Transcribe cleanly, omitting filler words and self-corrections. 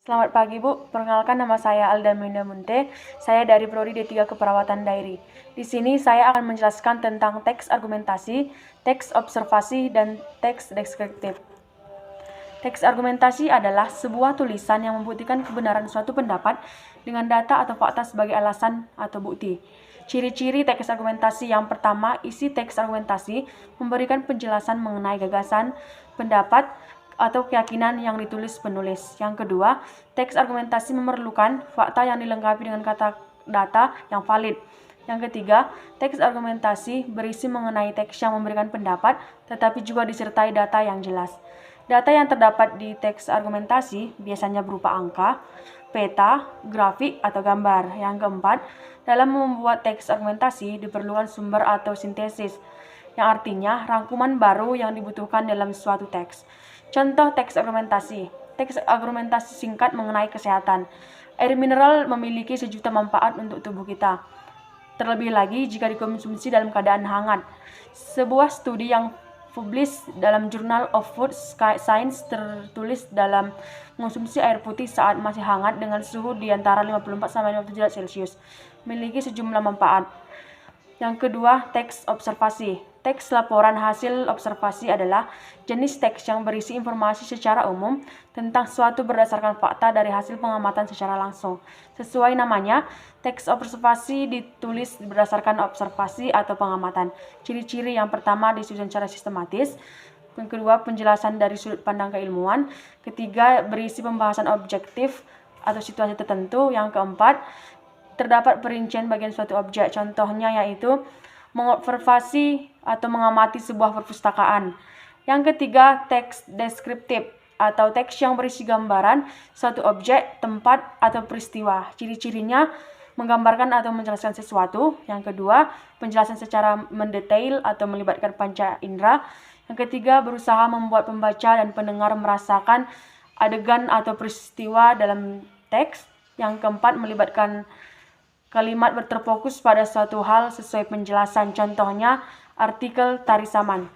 Selamat pagi Bu, perkenalkan nama saya Aldamina Munte, saya dari Prodi D3 Keperawatan Dairi. Di sini saya akan menjelaskan tentang teks argumentasi, teks observasi, dan teks deskriptif. Teks argumentasi adalah sebuah tulisan yang membuktikan kebenaran suatu pendapat dengan data atau fakta sebagai alasan atau bukti. Ciri-ciri teks argumentasi: yang pertama, isi teks argumentasi memberikan penjelasan mengenai gagasan, pendapat, atau keyakinan yang ditulis penulis. Yang kedua, teks argumentasi memerlukan fakta yang dilengkapi dengan kata data yang valid. Yang ketiga, teks argumentasi berisi mengenai teks yang memberikan pendapat, tetapi juga disertai data yang jelas. Data yang terdapat di teks argumentasi biasanya berupa angka, peta, grafik, atau gambar. Yang keempat, dalam membuat teks argumentasi diperlukan sumber atau sintesis, yang artinya rangkuman baru yang dibutuhkan dalam suatu teks. Contoh teks argumentasi. Teks argumentasi singkat mengenai kesehatan. Air mineral memiliki sejuta manfaat untuk tubuh kita. Terlebih lagi jika dikonsumsi dalam keadaan hangat. Sebuah studi yang publish dalam Journal of Food Science tertulis dalam mengonsumsi air putih saat masih hangat dengan suhu di antara 54-57 derajat Celcius memiliki sejumlah manfaat. Yang kedua, teks observasi. Teks laporan hasil observasi adalah jenis teks yang berisi informasi secara umum tentang suatu berdasarkan fakta dari hasil pengamatan secara langsung. Sesuai namanya, teks observasi ditulis berdasarkan observasi atau pengamatan. Ciri-ciri: yang pertama, disusun secara sistematis. Yang kedua, penjelasan dari sudut pandang keilmuan. Ketiga, berisi pembahasan objektif atau situasi tertentu. Yang keempat, terdapat perincian bagian suatu objek. Contohnya yaitu mengobservasi atau mengamati sebuah perpustakaan. Yang ketiga, teks deskriptif atau teks yang berisi gambaran suatu objek, tempat, atau peristiwa. Ciri-cirinya menggambarkan atau menjelaskan sesuatu. Yang kedua, penjelasan secara mendetail atau melibatkan panca indera. Yang ketiga, berusaha membuat pembaca dan pendengar merasakan adegan atau peristiwa dalam teks. Yang keempat, melibatkan kalimat terfokus pada suatu hal sesuai penjelasan. Contohnya, artikel Tari Saman.